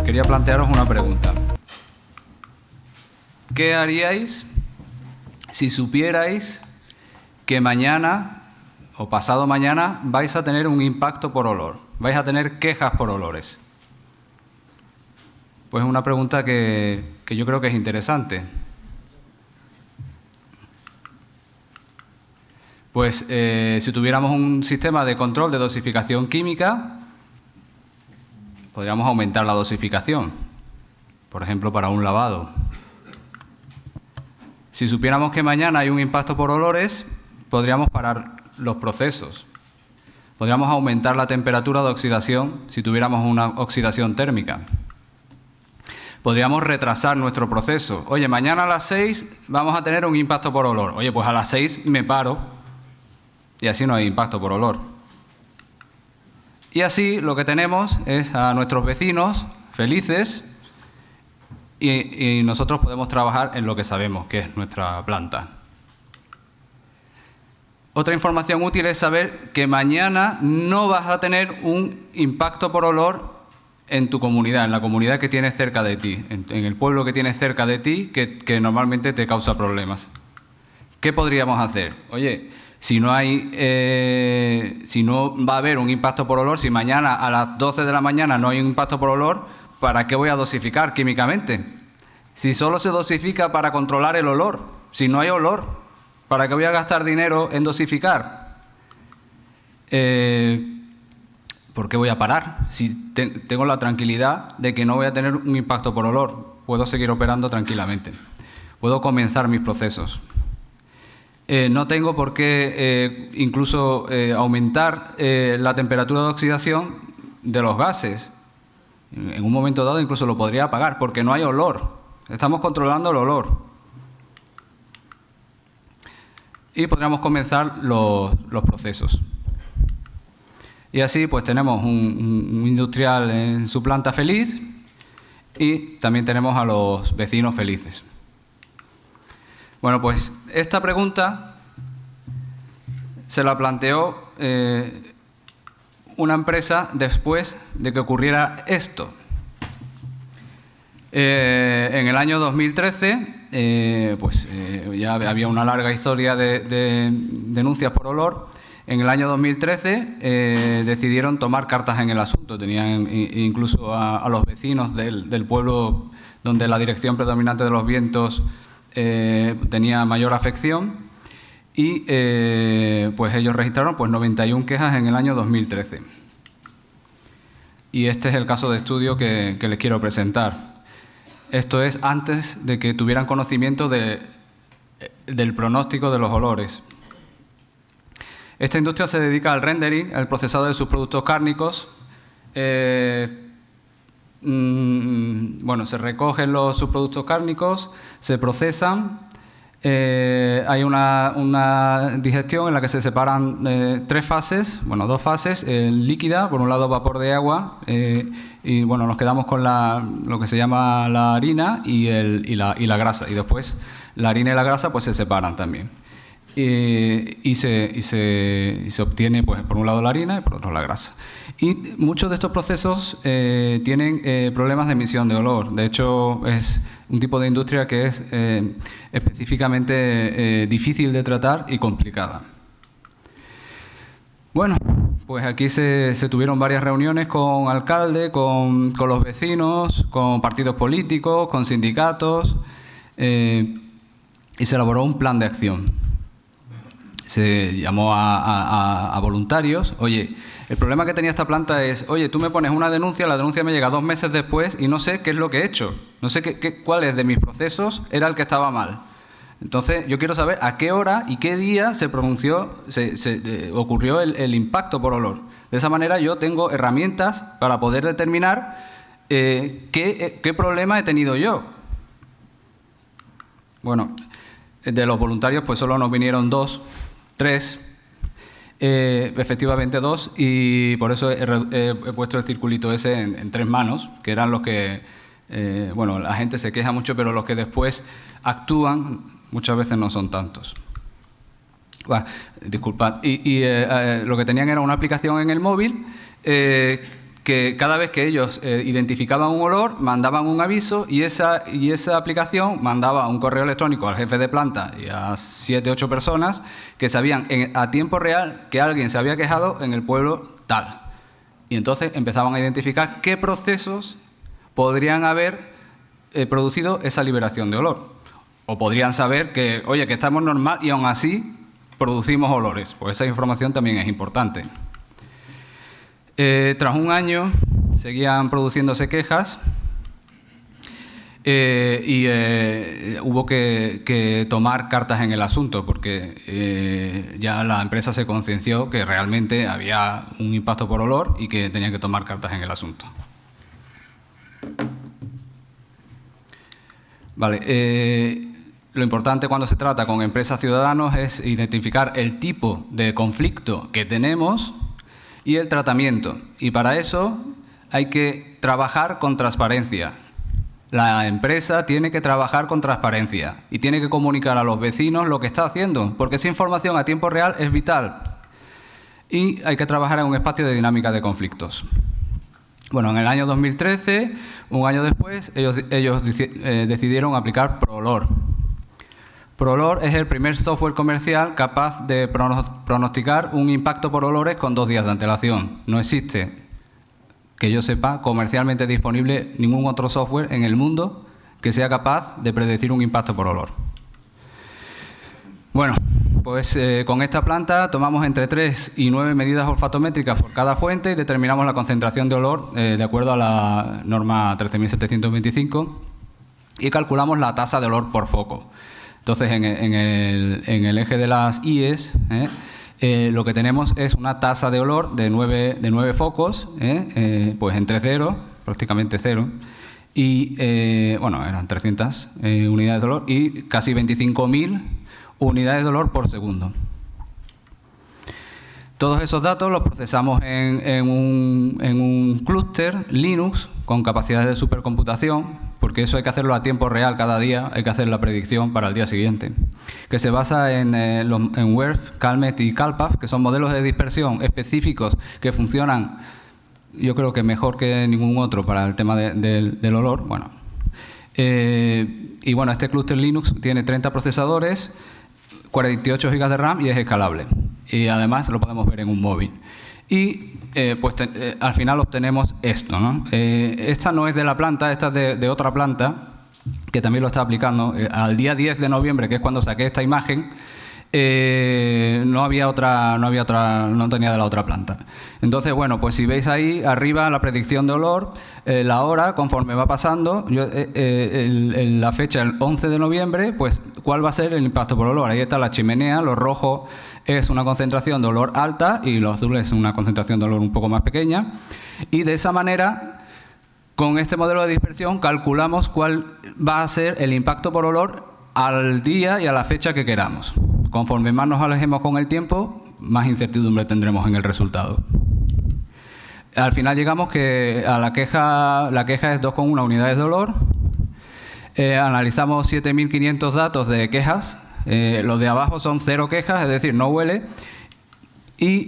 quería plantearos una pregunta. ¿Qué haríais si supierais que mañana o pasado mañana vais a tener un impacto por olor? Vais a tener quejas por olores. Pues es una pregunta que yo creo que es interesante. Pues si tuviéramos un sistema de control de dosificación química, podríamos aumentar la dosificación, por ejemplo, para un lavado. Si supiéramos que mañana hay un impacto por olores, podríamos parar los procesos. Podríamos aumentar la temperatura de oxidación si tuviéramos una oxidación térmica. Podríamos retrasar nuestro proceso. Oye, mañana a las 6 vamos a tener un impacto por olor. Oye, pues a las 6 me paro y así no hay impacto por olor. Y así lo que tenemos es a nuestros vecinos felices y nosotros podemos trabajar en lo que sabemos, que es nuestra planta. Otra información útil es saber que mañana no vas a tener un impacto por olor en tu comunidad, en la comunidad que tienes cerca de ti, en el pueblo que tienes cerca de ti, que normalmente te causa problemas. ¿Qué podríamos hacer? Oye, si no va a haber un impacto por olor, si mañana a las 12 de la mañana no hay un impacto por olor, ¿para qué voy a dosificar químicamente? Si solo se dosifica para controlar el olor, si no hay olor, ¿para qué voy a gastar dinero en dosificar? ¿Por qué voy a parar? Si tengo la tranquilidad de que no voy a tener un impacto por olor, puedo seguir operando tranquilamente. Puedo comenzar mis procesos. No tengo por qué incluso aumentar la temperatura de oxidación de los gases. En un momento dado incluso lo podría apagar porque no hay olor. Estamos controlando el olor. Y podríamos comenzar los procesos. Y así pues tenemos un industrial en su planta feliz y también tenemos a los vecinos felices. Bueno, pues esta pregunta se la planteó una empresa después de que ocurriera esto. En el año 2013, ya había una larga historia de denuncias por olor. En el año 2013 decidieron tomar cartas en el asunto. Tenían incluso a los vecinos del pueblo donde la dirección predominante de los vientos tenía mayor afección y pues ellos registraron 91 quejas en el año 2013. Y este es el caso de estudio que les quiero presentar. Esto es antes de que tuvieran conocimiento del pronóstico de los olores. Esta industria se dedica al rendering, al procesado de sus productos cárnicos. Se recogen los subproductos cárnicos, se procesan. Hay una digestión en la que se separan dos fases, líquida, por un lado vapor de agua, y nos quedamos con lo que se llama la harina y la grasa, y después la harina y la grasa pues se separan también. Y se obtiene pues, por un lado la harina y por otro la grasa. Y muchos de estos procesos tienen problemas de emisión de olor. De hecho, es un tipo de industria que es específicamente difícil de tratar y complicada. Bueno, pues aquí se tuvieron varias reuniones con alcalde, con los vecinos, con partidos políticos, con sindicatos, y se elaboró un plan de acción. Se llamó a voluntarios. Oye, el problema que tenía esta planta es, oye, tú me pones una denuncia, la denuncia me llega 2 meses después y no sé qué es lo que he hecho. No sé cuáles de mis procesos era el que estaba mal. Entonces, yo quiero saber a qué hora y qué día ocurrió el impacto por olor. De esa manera yo tengo herramientas para poder determinar qué problema he tenido yo. Bueno, de los voluntarios pues solo nos vinieron 3, efectivamente 2, y por eso he puesto el circulito ese en 3 manos, que eran los que, la gente se queja mucho, pero los que después actúan muchas veces no son tantos. Disculpad. Y lo que tenían era una aplicación en el móvil que cada vez que ellos identificaban un olor, mandaban un aviso y esa aplicación mandaba un correo electrónico al jefe de planta y a 7 u 8 personas que sabían a tiempo real que alguien se había quejado en el pueblo tal. Y entonces empezaban a identificar qué procesos podrían haber producido esa liberación de olor. O podrían saber que, oye, que estamos normal y aún así producimos olores. Pues esa información también es importante. Tras un año seguían produciéndose quejas y hubo que tomar cartas en el asunto porque ya la empresa se concienció que realmente había un impacto por olor y que tenían que tomar cartas en el asunto. Vale, lo importante cuando se trata con empresas ciudadanos es identificar el tipo de conflicto que tenemos y el tratamiento. Y para eso hay que trabajar con transparencia. La empresa tiene que trabajar con transparencia y tiene que comunicar a los vecinos lo que está haciendo, porque esa información a tiempo real es vital. Y hay que trabajar en un espacio de dinámica de conflictos. Bueno, en el año 2013, un año después, ellos decidieron aplicar ProOlor. ProOlor es el primer software comercial capaz de pronosticar un impacto por olores con 2 días de antelación. No existe, que yo sepa, comercialmente disponible ningún otro software en el mundo que sea capaz de predecir un impacto por olor. Bueno, pues con esta planta tomamos entre 3 y 9 medidas olfatométricas por cada fuente y determinamos la concentración de olor de acuerdo a la norma 13.725 y calculamos la tasa de olor por foco. Entonces, en el eje de las IES, lo que tenemos es una tasa de olor de 9 focos, pues entre 0, prácticamente 0, y, bueno, eran 300 unidades de olor y casi 25.000 unidades de olor por segundo. Todos esos datos los procesamos en un clúster Linux con capacidades de supercomputación, porque eso hay que hacerlo a tiempo real cada día, hay que hacer la predicción para el día siguiente, que se basa en WRF, CalMet y CalPAF, que son modelos de dispersión específicos que funcionan, yo creo que mejor que ningún otro para el tema del olor. Bueno, y bueno, este clúster Linux tiene 30 procesadores, 48 GB de RAM y es escalable. Y además lo podemos ver en un móvil. Y pues al final obtenemos esto, ¿no? Esta no es de la planta, esta es de otra planta que también lo está aplicando. Al día 10 de noviembre, que es cuando saqué esta imagen, no tenía de la otra planta. Entonces, bueno, pues si veis ahí arriba la predicción de olor, la hora, conforme va pasando, la fecha, el 11 de noviembre, pues cuál va a ser el impacto por olor. Ahí está la chimenea, lo rojo es una concentración de olor alta y lo azul es una concentración de olor un poco más pequeña. Y de esa manera, con este modelo de dispersión, calculamos cuál va a ser el impacto por olor al día y a la fecha que queramos. Conforme más nos alejemos con el tiempo, más incertidumbre tendremos en el resultado. Al final llegamos que a la queja es 2,1 unidades de olor. Analizamos 7.500 datos de quejas. Los de abajo son 0 quejas, es decir, no huele. Y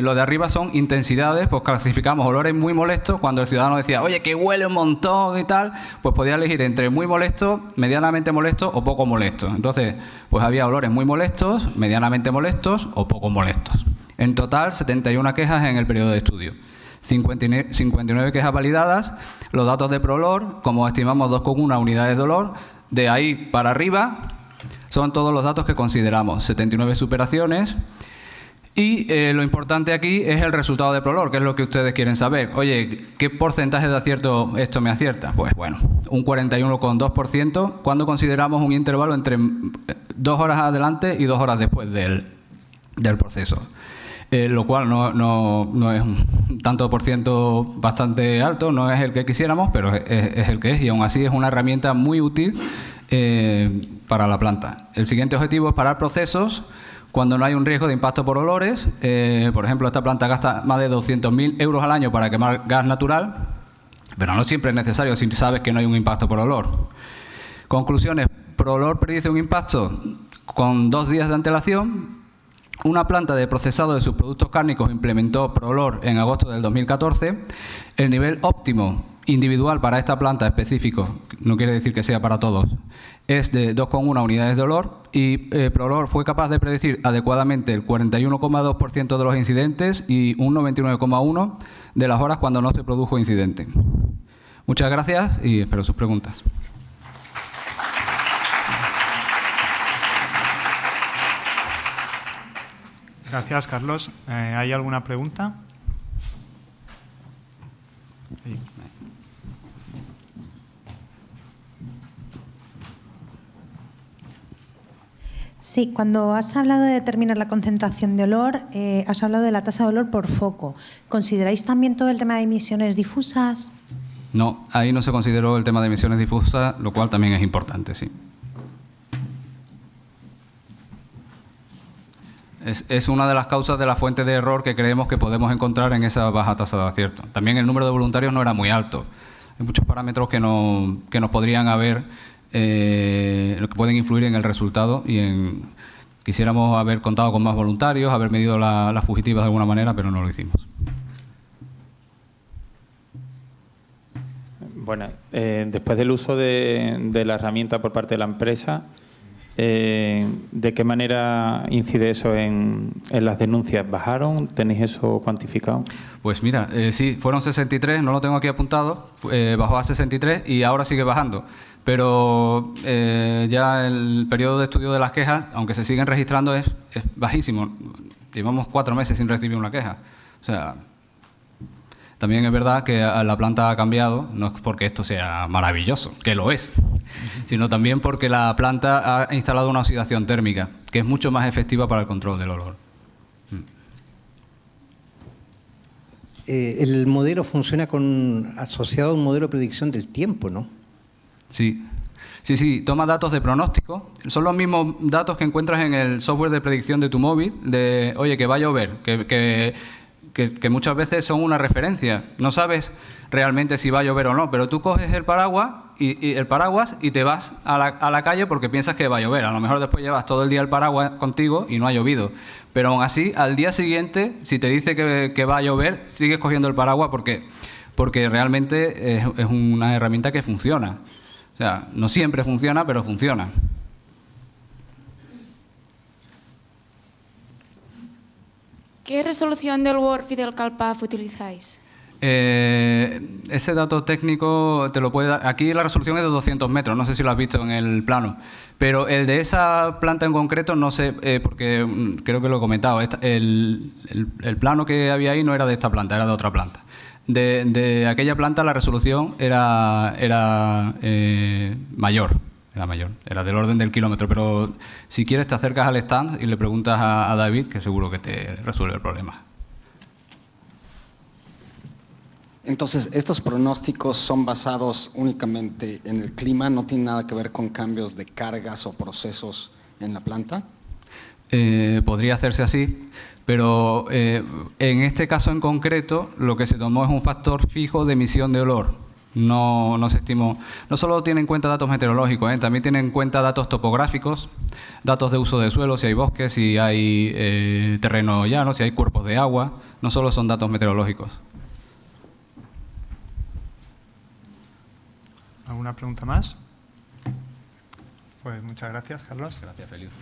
los de arriba son intensidades, pues clasificamos olores muy molestos. Cuando el ciudadano decía, oye, que huele un montón y tal, pues podía elegir entre muy molesto, medianamente molesto o poco molesto. Entonces, pues había olores muy molestos, medianamente molestos o poco molestos. En total, 71 quejas en el periodo de estudio. 59 quejas validadas. Los datos de ProOlor, como estimamos 2,1 unidades de olor, de ahí para arriba son todos los datos que consideramos. 79 superaciones. Y lo importante aquí es el resultado de ProOlor, que es lo que ustedes quieren saber. Oye, ¿qué porcentaje de acierto esto me acierta? Pues bueno, un 41,2% cuando consideramos un intervalo entre 2 horas adelante y 2 horas después del proceso. Lo cual no es un tanto por ciento bastante alto, no es el que quisiéramos, pero es el que es, y aún así es una herramienta muy útil para la planta. El siguiente objetivo es parar procesos cuando no hay un riesgo de impacto por olores. Por ejemplo, esta planta gasta más de 200.000 euros al año para quemar gas natural, pero no siempre es necesario si sabes que no hay un impacto por olor. Conclusiones. ProOlor predice un impacto con 2 días de antelación. Una planta de procesado de sus productos cárnicos implementó ProOlor en agosto del 2014 El nivel óptimo individual para esta planta específico, no quiere decir que sea para todos, es de 2,1 unidades de olor y Prolor fue capaz de predecir adecuadamente el 41,2% de los incidentes y un 99,1% de las horas cuando no se produjo incidente. Muchas gracias y espero sus preguntas. Gracias, Carlos. ¿Hay alguna pregunta? Sí. Sí, cuando has hablado de determinar la concentración de olor, has hablado de la tasa de olor por foco. ¿Consideráis también todo el tema de emisiones difusas? No, ahí no se consideró el tema de emisiones difusas, lo cual también es importante, sí. Es una de las causas de la fuente de error que creemos que podemos encontrar en esa baja tasa de acierto. También el número de voluntarios no era muy alto. Hay muchos parámetros que nos podrían haber, que pueden influir en el resultado y quisiéramos haber contado con más voluntarios, haber medido las fugitivas de alguna manera, pero no lo hicimos. Bueno, después del uso de la herramienta por parte de la empresa, ¿de qué manera incide eso en las denuncias? ¿Bajaron? ¿Tenéis eso cuantificado? Pues mira, sí, fueron 63, no lo tengo aquí apuntado, bajó a 63 y ahora sigue bajando. Pero ya el periodo de estudio de las quejas, aunque se siguen registrando, es bajísimo. Llevamos 4 meses sin recibir una queja. O sea, también es verdad que la planta ha cambiado, no es porque esto sea maravilloso, que lo es, sino también porque la planta ha instalado una oxidación térmica, que es mucho más efectiva para el control del olor. El modelo funciona asociado a un modelo de predicción del tiempo, ¿no? Sí. Sí, toma datos de pronóstico. Son los mismos datos que encuentras en el software de predicción de tu móvil, de, oye, que va a llover, que muchas veces son una referencia. No sabes realmente si va a llover o no, pero tú coges el paraguas y te vas a la calle porque piensas que va a llover. A lo mejor después llevas todo el día el paraguas contigo y no ha llovido. Pero aún así, al día siguiente, si te dice que va a llover, sigues cogiendo el paraguas porque realmente es una herramienta que funciona. O sea, no siempre funciona, pero funciona. ¿Qué resolución del Word y del CalPAF utilizáis? Ese dato técnico te lo puede dar. Aquí la resolución es de 200 metros, no sé si lo has visto en el plano. Pero el de esa planta en concreto, no sé, porque creo que lo he comentado. El plano que había ahí no era de esta planta, era de otra planta. De aquella planta la resolución era mayor. Era del orden del kilómetro, pero si quieres te acercas al stand y le preguntas a David, que seguro que te resuelve el problema. Entonces, ¿estos pronósticos son basados únicamente en el clima? ¿No tienen nada que ver con cambios de cargas o procesos en la planta? Podría hacerse así, pero en este caso en concreto lo que se tomó es un factor fijo de emisión de olor. No se estimó. No solo tiene en cuenta datos meteorológicos, también tiene en cuenta datos topográficos, datos de uso de suelo, si hay bosques, si hay terreno llano, si hay cuerpos de agua. No solo son datos meteorológicos. ¿Alguna pregunta más? Pues muchas gracias, Carlos. Gracias, Felipe.